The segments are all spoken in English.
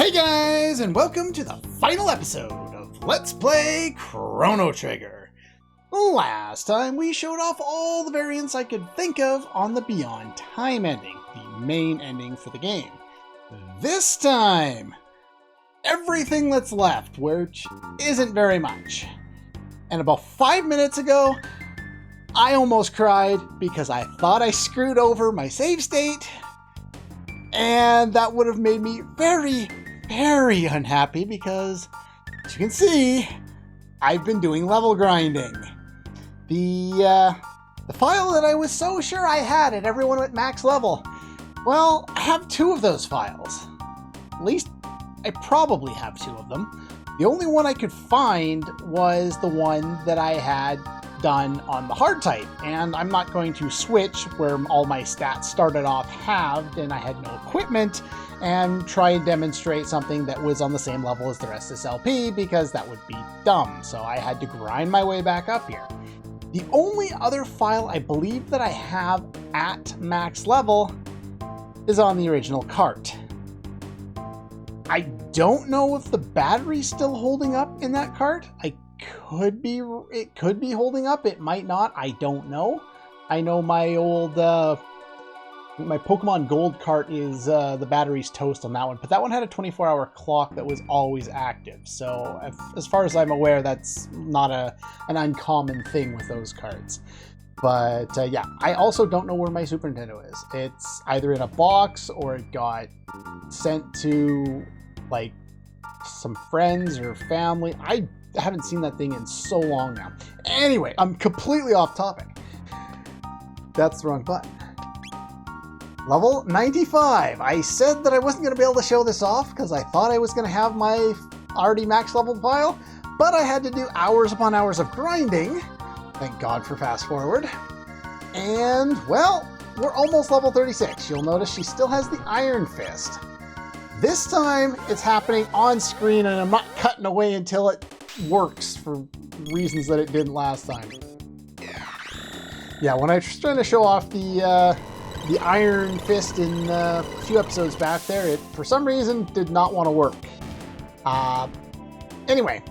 Hey guys, and welcome to the final episode of Let's Play Chrono Trigger. Last time we showed off all the variants I could think of on the Beyond Time ending, the main ending for the game. This time, everything that's left, which isn't very much. And about 5 minutes ago, I almost cried because I thought I screwed over my save state, and that would have made me very unhappy because, as you can see, I've been doing level grinding. The file that I was so sure I had at everyone at max level, well, I have 2 of those files. At least, I probably have 2 of them. The only one I could find was the one that I had done on the hard type, and I'm not going to switch where all my stats started off halved and I had no equipment and try and demonstrate something that was on the same level as the rest of this LP, because that would be dumb. So I had to grind my way back up here. The only other file I believe that I have at max level is on the original cart. I don't know if the battery's still holding up in that cart. It could be holding up. It might not. I don't know. I know my old my Pokemon Gold cart is the battery's toast on that one, but that one had a 24-hour clock that was always active. So as far as I'm aware, that's not an uncommon thing with those carts. But yeah, I also don't know where my Super Nintendo is. It's either in a box or it got sent to like some friends or family. I haven't seen that thing in so long now. Anyway, I'm completely off topic. That's the wrong button. Level 95. I said that I wasn't going to be able to show this off because I thought I was going to have my already max level file, but I had to do hours upon hours of grinding. Thank God for fast forward. And, well, we're almost level 36. You'll notice she still has the Iron Fist. This time, it's happening on screen, and I'm not cutting away until it works for reasons that it didn't last time. Yeah, when I was trying to show off the Iron Fist in a few episodes back there, it, for some reason, did not want to work. Anyway,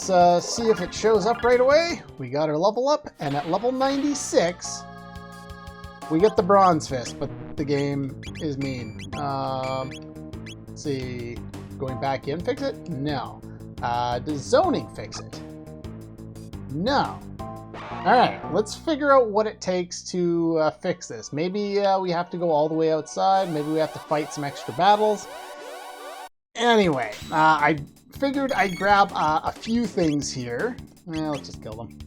let's see if it shows up right away. We got our level up, and at level 96, we get the Bronze Fist, but the game is mean. Let's see, going back in, fix it? No. Does zoning fix it? No. Alright, let's figure out what it takes to fix this. Maybe we have to go all the way outside. Maybe we have to fight some extra battles. Anyway, I figured I'd grab a few things here. Let's just kill them.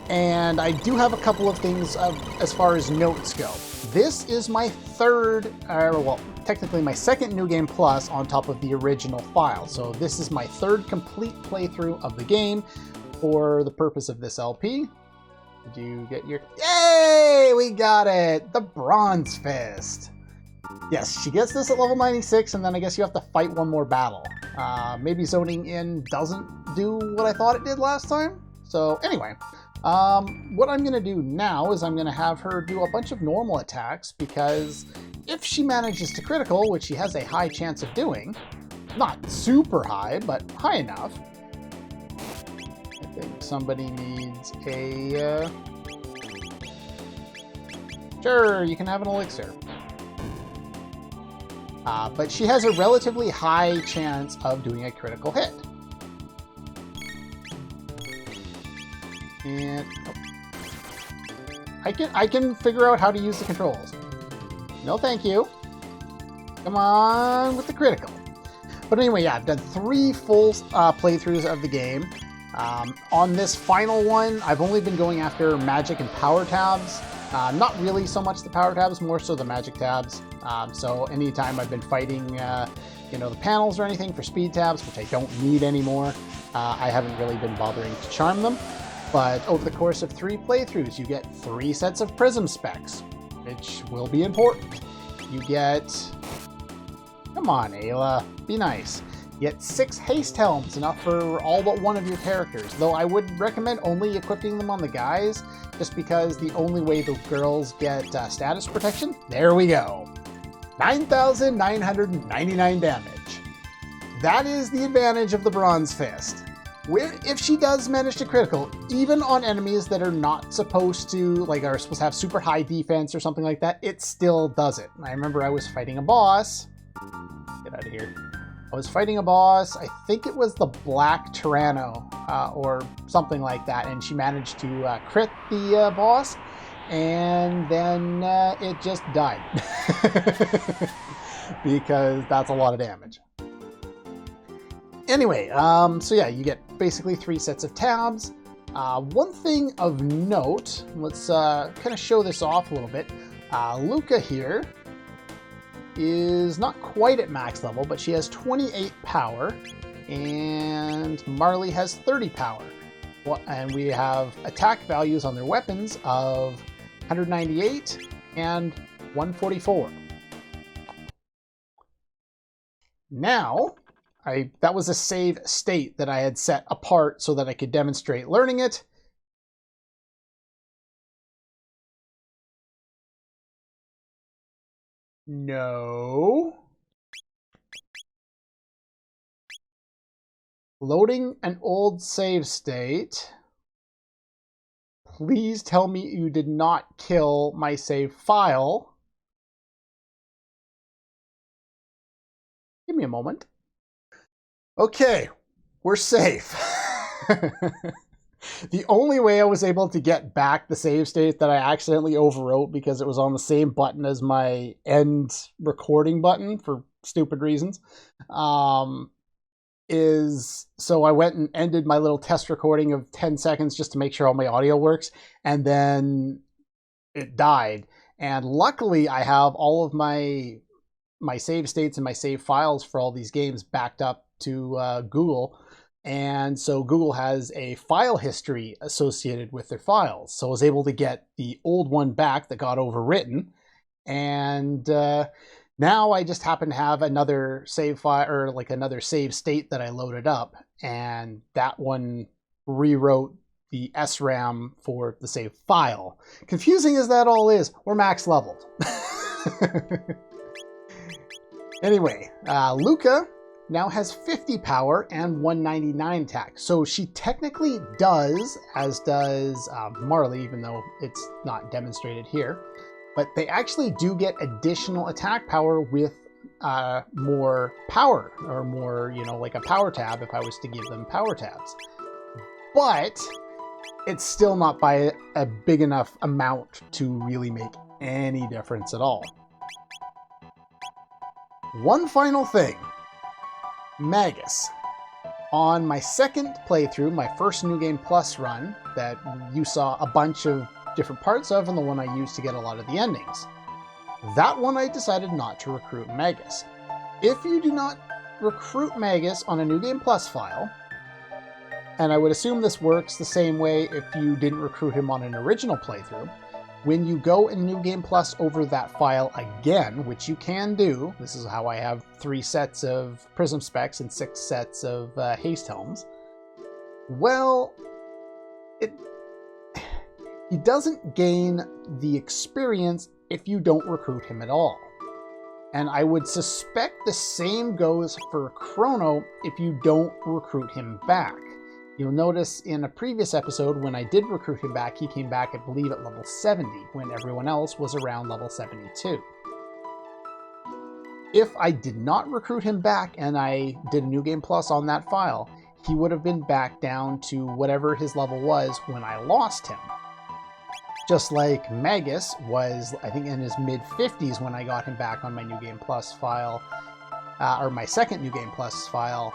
And I do have a couple of things as far as notes go. This is my third, well, technically my second New Game Plus on top of the original file. So this is my third complete playthrough of the game for the purpose of this LP. Did you get your... Yay! We got it! The Bronze Fist. Yes, she gets this at level 96, and then I guess you have to fight one more battle. Maybe zoning in doesn't do what I thought it did last time. So anyway, what I'm going to do now is I'm going to have her do a bunch of normal attacks, because if she manages to critical, which she has a high chance of doing, not super high, but high enough, I think somebody needs a... Sure, you can have an elixir. But she has a relatively high chance of doing a critical hit. And I can figure out how to use the controls. No, thank you. Come on with the critical. But anyway, yeah, I've done 3 full playthroughs of the game. On this final one, I've only been going after magic and power tabs. Not really so much the power tabs, more so the magic tabs. So anytime I've been fighting, the panels or anything for speed tabs, which I don't need anymore, I haven't really been bothering to charm them. But over the course of 3 playthroughs, you get 3 sets of prism specs, which will be important. You get... Come on, Ayla. Be nice. You get 6 haste helms, enough for all but one of your characters. Though I would recommend only equipping them on the guys, just because the only way the girls get status protection... There we go. 9,999 damage. That is the advantage of the Bronze Fist. If she does manage to critical, even on enemies that are not supposed to, like are supposed to have super high defense or something like that, it still does it. I remember I was fighting a boss. Get out of here. I was fighting a boss, I think it was the Black Chrono or something like that, and she managed to crit the boss, and then it just died. Because that's a lot of damage. Anyway, so yeah, you get basically 3 sets of tabs. One thing of note, let's kind of show this off a little bit. Luca here is not quite at max level, but she has 28 power, and Marley has 30 power. And we have attack values on their weapons of 198 and 144. Now, that was a save state that I had set apart so that I could demonstrate learning it. No. Loading an old save state. Please tell me you did not kill my save file. Give me a moment. Okay, we're safe. The only way I was able to get back the save state that I accidentally overwrote because it was on the same button as my end recording button for stupid reasons, is so I went and ended my little test recording of 10 seconds just to make sure all my audio works, and then it died. And luckily I have all of my save states and my save files for all these games backed up to Google. And so Google has a file history associated with their files. So I was able to get the old one back that got overwritten. And now I just happen to have another save file, or like another save state that I loaded up. And that one rewrote the SRAM for the save file. Confusing as that all is, we're max leveled. Anyway, Luca now has 50 power and 199 attack. So she technically does, as does Marley, even though it's not demonstrated here. But they actually do get additional attack power with more power, or more, you know, like a power tab if I was to give them power tabs. But it's still not by a big enough amount to really make any difference at all. One final thing. Magus. On my second playthrough, my first New Game Plus run that you saw a bunch of different parts of, and the one I used to get a lot of the endings, that one I decided not to recruit Magus. If you do not recruit Magus on a New Game Plus file, and I would assume this works the same way if you didn't recruit him on an original playthrough, when you go in New Game Plus over that file again, which you can do, this is how I have 3 sets of Prism Specs and 6 sets of Haste Helms, well, he doesn't gain the experience if you don't recruit him at all. And I would suspect the same goes for Chrono if you don't recruit him back. You'll notice in a previous episode when I did recruit him back, he came back, I believe, at level 70, when everyone else was around level 72. If I did not recruit him back and I did a New Game Plus on that file, he would have been back down to whatever his level was when I lost him. Just like Magus was, I think, in his mid-50s when I got him back on my New Game Plus file, or my second New Game Plus file,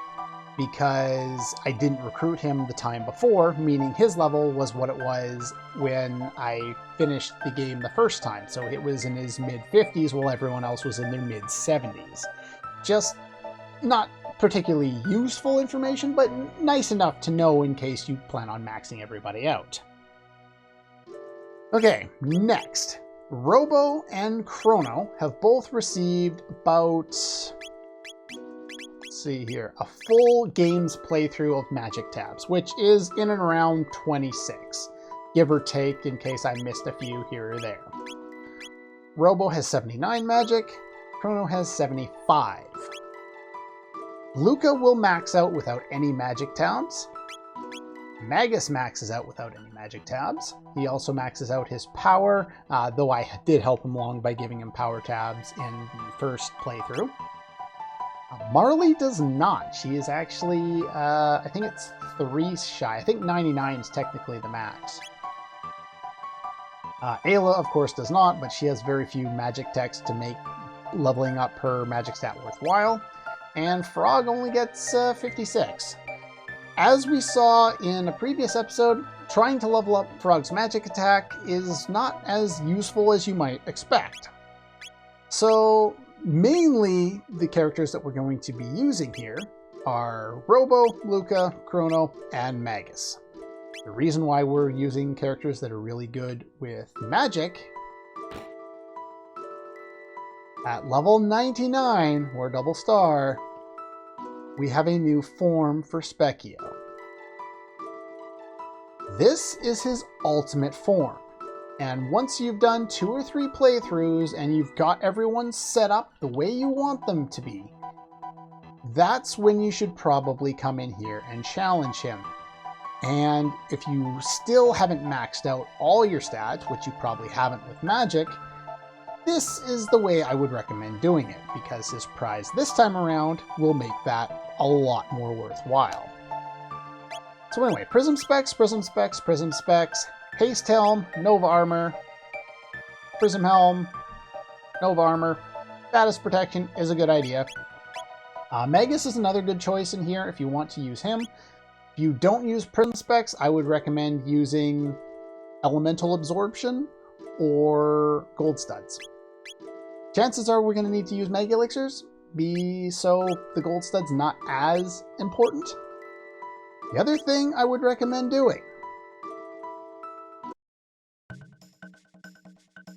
because I didn't recruit him the time before, meaning his level was what it was when I finished the game the first time. So it was in his mid-50s while everyone else was in their mid-70s. Just not particularly useful information, but nice enough to know in case you plan on maxing everybody out. Okay, next. Robo and Chrono have both received about, see here, a full game's playthrough of magic tabs, which is in and around 26, give or take in case I missed a few here or there. Robo has 79 magic, Chrono has 75. Luca will max out without any magic tabs. Magus maxes out without any magic tabs. He also maxes out his power, though I did help him along by giving him power tabs in the first playthrough. Marley does not. She is actually, I think it's 3 shy. I think 99 is technically the max. Ayla, of course, does not, but she has very few magic techs to make leveling up her magic stat worthwhile. And Frog only gets 56. As we saw in a previous episode, trying to level up Frog's magic attack is not as useful as you might expect. So mainly the characters that we're going to be using here are Robo, Luca, Chrono, and Magus. The reason why we're using characters that are really good with magic, at level 99, or double star, we have a new form for Spekio. This is his ultimate form, and once you've done 2 or 3 playthroughs and you've got everyone set up the way you want them to be, that's when you should probably come in here and challenge him. And if you still haven't maxed out all your stats, which you probably haven't with magic, this is the way I would recommend doing it, because his prize this time around will make that a lot more worthwhile. So anyway, Prism Specs, Prism Specs, Prism Specs, Haste Helm, Nova Armor, Prism Helm, Nova Armor. Status Protection is a good idea. Magus is another good choice in here if you want to use him. If you don't use Prism Specs, I would recommend using Elemental Absorption or Gold Studs. Chances are we're going to need to use Mega Elixirs, so the Gold Stud's not as important. The other thing I would recommend doing,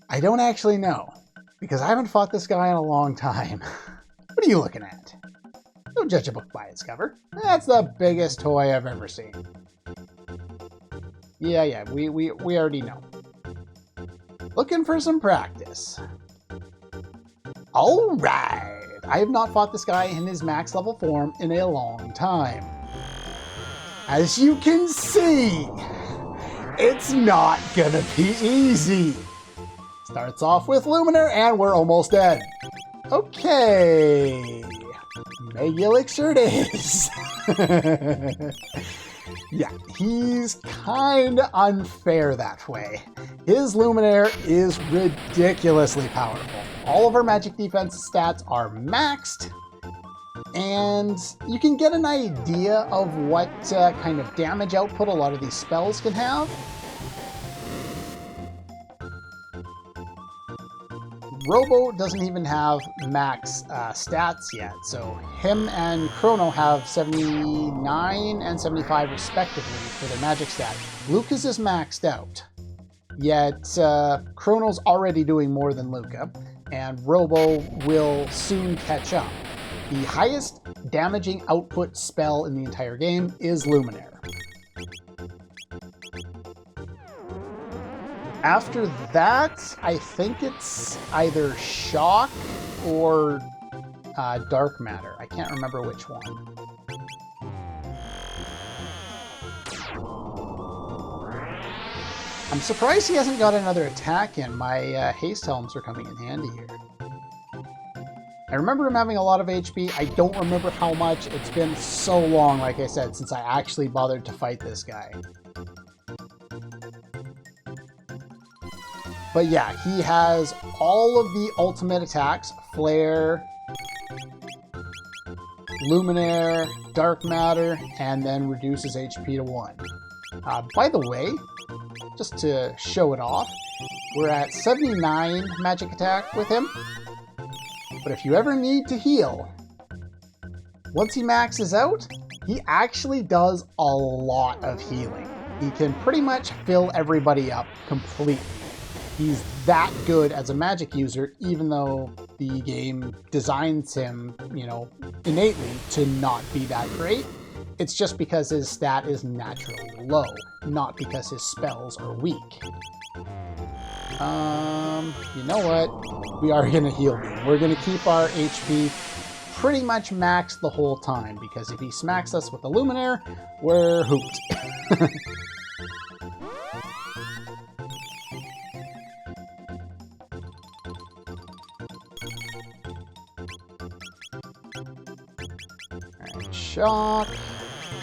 I don't actually know, because I haven't fought this guy in a long time. What are you looking at? Don't judge a book by its cover. That's the biggest toy I've ever seen. Yeah, we already know. Looking for some practice. Alright! I have not fought this guy in his max level form in a long time. As you can see, it's not gonna be easy. Starts off with Luminaire and we're almost dead. Okay. Mega Elixir it is. Yeah, he's kinda unfair that way. His Luminaire is ridiculously powerful. All of our magic defense stats are maxed, and you can get an idea of what kind of damage output a lot of these spells can have. Robo doesn't even have max stats yet, so him and Chrono have 79 and 75 respectively for their magic stat. Lucas is maxed out, yet Chrono's already doing more than Luca, and Robo will soon catch up. The highest damaging output spell in the entire game is Luminaire. After that, I think it's either Shock or Dark Matter. I can't remember which one. I'm surprised he hasn't got another attack in. My Haste Helms are coming in handy here. I remember him having a lot of HP. I don't remember how much. It's been so long, like I said, since I actually bothered to fight this guy. But yeah, he has all of the ultimate attacks, Flare, Luminaire, Dark Matter, and then reduces HP to 1. By the way, just to show it off, we're at 79 magic attack with him. But if you ever need to heal, once he maxes out, he actually does a lot of healing. He can pretty much fill everybody up completely. He's that good as a magic user, even though the game designs him, innately to not be that great. It's just because his stat is naturally low, not because his spells are weak. You know what? We are going to heal Beam. We're going to keep our HP pretty much maxed the whole time, because if he smacks us with the Luminaire, we're hooped. Alright, shock,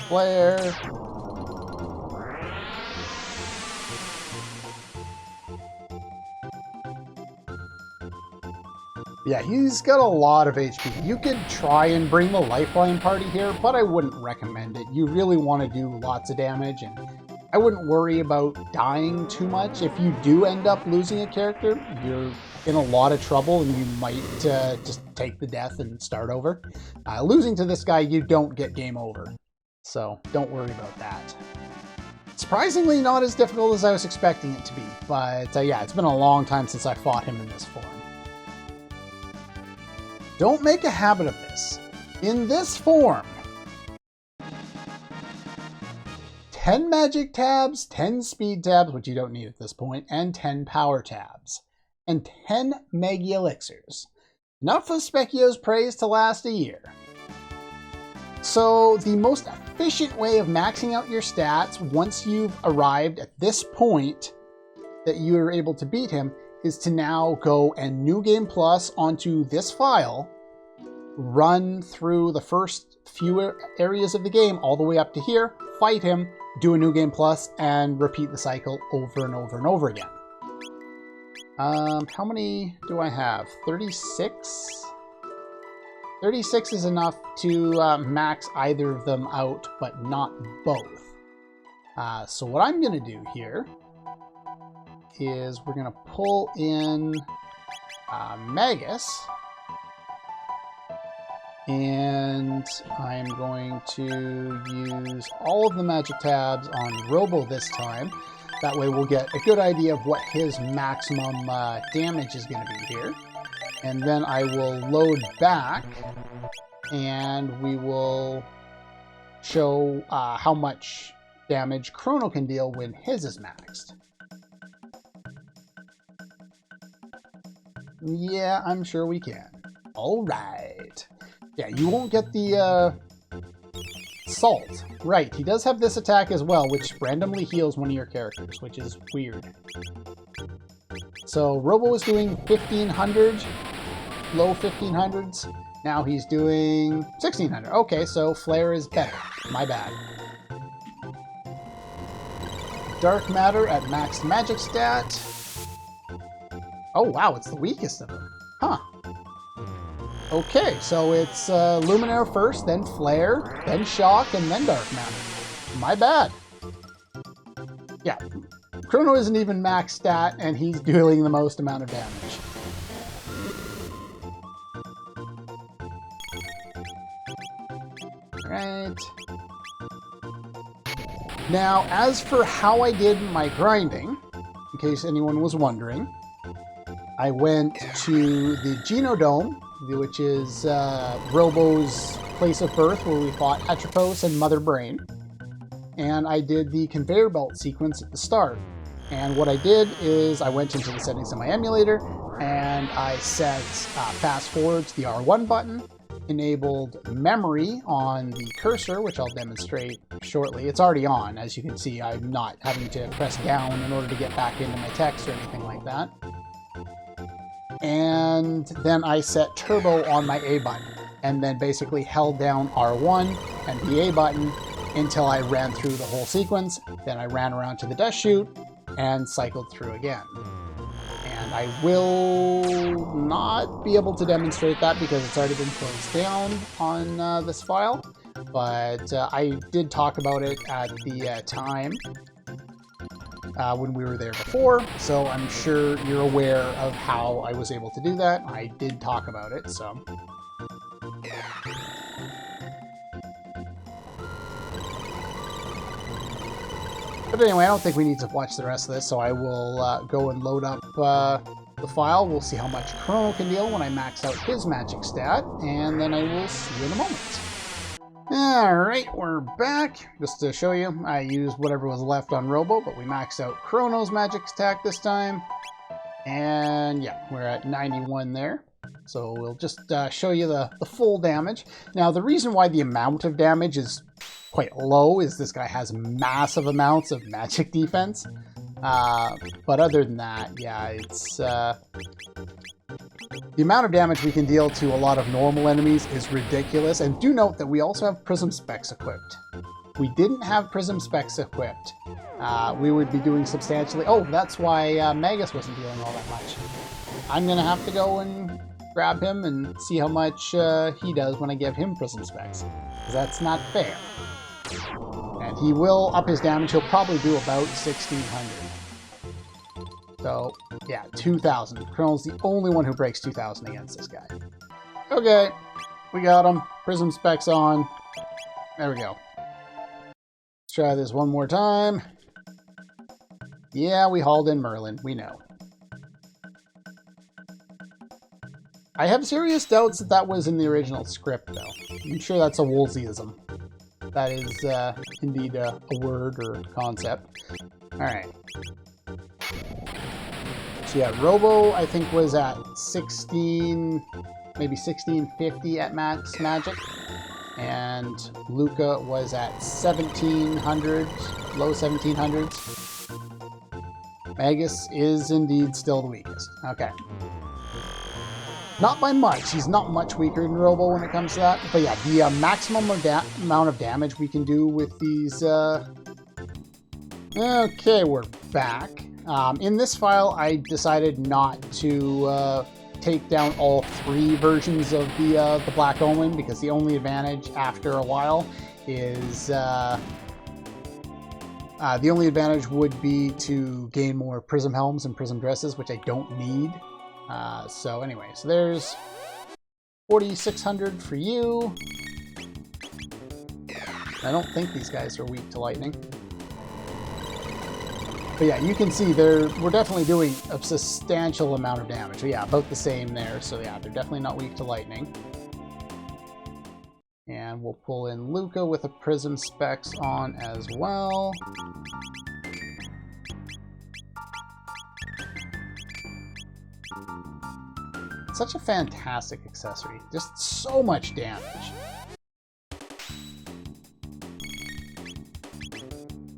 flare. Yeah, he's got a lot of HP. You could try and bring the Lifeline party here, but I wouldn't recommend it. You really want to do lots of damage, and I wouldn't worry about dying too much. If you do end up losing a character, you're in a lot of trouble, and you might just take the death and start over. Losing to this guy, you don't get game over, so don't worry about that. Surprisingly, not as difficult as I was expecting it to be, but yeah, it's been a long time since I fought him in this form. Don't make a habit of this. In this form, 10 magic tabs, 10 speed tabs, which you don't need at this point, and 10 power tabs, and 10 Mega Elixirs. Enough of Spekio's praise to last a year. So the most efficient way of maxing out your stats once you've arrived at this point that you are able to beat him is to now go and New Game Plus onto this file, run through the first few areas of the game all the way up to here, fight him, do a New Game Plus, and repeat the cycle over and over and over again. How many do I have? 36? 36 is enough to max either of them out, but not both. So what I'm going to do here is we're going to pull in Magus, and I'm going to use all of the magic tabs on Robo this time. That way we'll get a good idea of what his maximum damage is going to be here. And then I will load back, and we will show how much damage Chrono can deal when his is maxed. Yeah, I'm sure we can. All right. Yeah, you won't get the Salt. Right, he does have this attack as well, which randomly heals one of your characters, which is weird. So Robo was doing 1500, low 1500s. Now he's doing 1600. Okay, so Flare is better. My bad. Dark Matter at max magic stat. Oh wow, it's the weakest of them. Huh. Okay, so it's Luminaire first, then Flare, then Shock, and then Dark Matter. My bad. Yeah, Chrono isn't even max stat, and he's dealing the most amount of damage. Right. Now, as for how I did my grinding, in case anyone was wondering, I went to the Genodome, which is Robo's place of birth, where we fought Atropos and Mother Brain. And I did the conveyor belt sequence at the start. And what I did is I went into the settings of my emulator, and I set fast forward to the R1 button, enabled memory on the cursor, which I'll demonstrate shortly. It's already on, as you can see. I'm not having to press down in order to get back into my text or anything like that. And then I set turbo on my A button, and then basically held down R1 and the A button until I ran through the whole sequence. Then I ran around to the dust chute and cycled through again. And I will not be able to demonstrate that because it's already been closed down on this file, but I did talk about it at the time when we were there before, so I'm sure you're aware of how I was able to do that. I did talk about it, so. But anyway, I don't think we need to watch the rest of this, so I will go and load up the file. We'll see how much Chrono can deal when I max out his magic stat, and then I will see you in a moment. Alright, we're back. Just to show you, I used whatever was left on Robo, but we maxed out Chrono's magic attack this time. And yeah, we're at 91 there. So we'll just show you the full damage. Now, the reason why the amount of damage is quite low is this guy has massive amounts of magic defense. But other than that, yeah, it's... the amount of damage we can deal to a lot of normal enemies is ridiculous. And do note that we also have Prism Specs equipped. If we didn't have Prism Specs equipped, we would be doing substantially... Oh, that's why Magus wasn't dealing all that much. I'm going to have to go and grab him and see how much he does when I give him Prism Specs. Because that's not fair. And he will up his damage. He'll probably do about 1,600. So, yeah, 2,000. Chrono's the only one who breaks 2,000 against this guy. Okay, we got him. Prism Specs on. There we go. Let's try this one more time. Yeah, we hauled in Merlin. We know. I have serious doubts that that was in the original script, though. I'm sure that's a Woolseyism. That is indeed a word or concept. Alright. So yeah, Robo, I think, was at 16, maybe 1650 at max magic. And Luca was at 1700, low 1700s. Magus is indeed still the weakest. Okay. Not by much. He's not much weaker than Robo when it comes to that. But yeah, the maximum amount of damage we can do with these... Okay, we're back. In this file, I decided not to take down all 3 versions of the Black Omen, because the only advantage after a while is... the only advantage would be to gain more Prism Helms and Prism Dresses, which I don't need. So anyway, so there's 4,600 for you. I don't think these guys are weak to lightning. But yeah, you can see we're definitely doing a substantial amount of damage. So yeah, about the same there. So yeah, they're definitely not weak to lightning. And we'll pull in Luca with a Prism Specs on as well. Such a fantastic accessory. Just so much damage.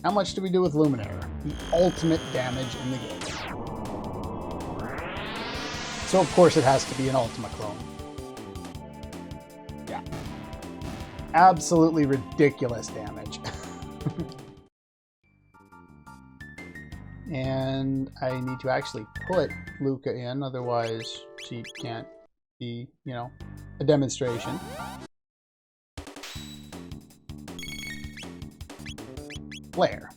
How much do we do with Luminaire? The ultimate damage in the game. So of course it has to be an Ultima clone. Yeah. Absolutely ridiculous damage. And I need to actually put Luca in, otherwise she can't be, you know, a demonstration. Flare.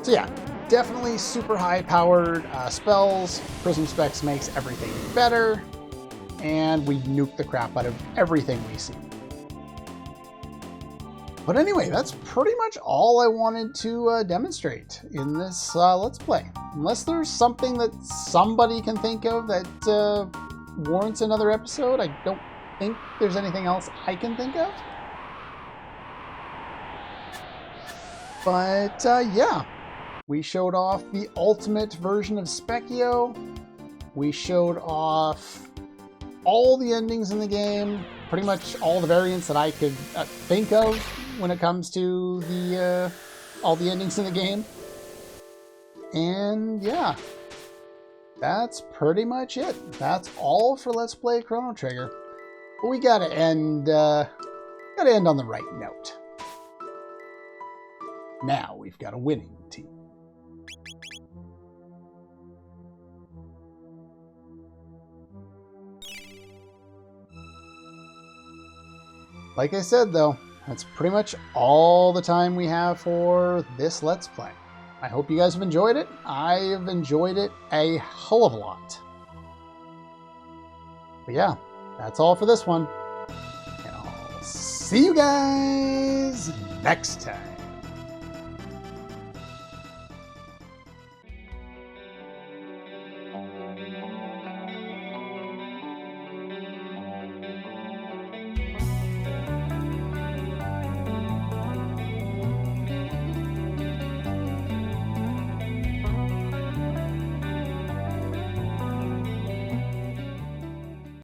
So yeah, definitely super high powered spells. Prism Specs makes everything better, and we nuke the crap out of everything we see. But anyway, that's pretty much all I wanted to demonstrate in this Let's Play. Unless there's something that somebody can think of that warrants another episode, I don't think there's anything else I can think of. But yeah, we showed off the ultimate version of Spekio. We showed off all the endings in the game, pretty much all the variants that I could think of when it comes to the all the endings in the game. And yeah, that's pretty much it. That's all for Let's Play Chrono Trigger. But we gotta end on the right note. Now we've got a winning team. Like I said, though, that's pretty much all the time we have for this Let's Play. I hope you guys have enjoyed it. I've enjoyed it a hell of a lot. But yeah, that's all for this one. And I'll see you guys next time.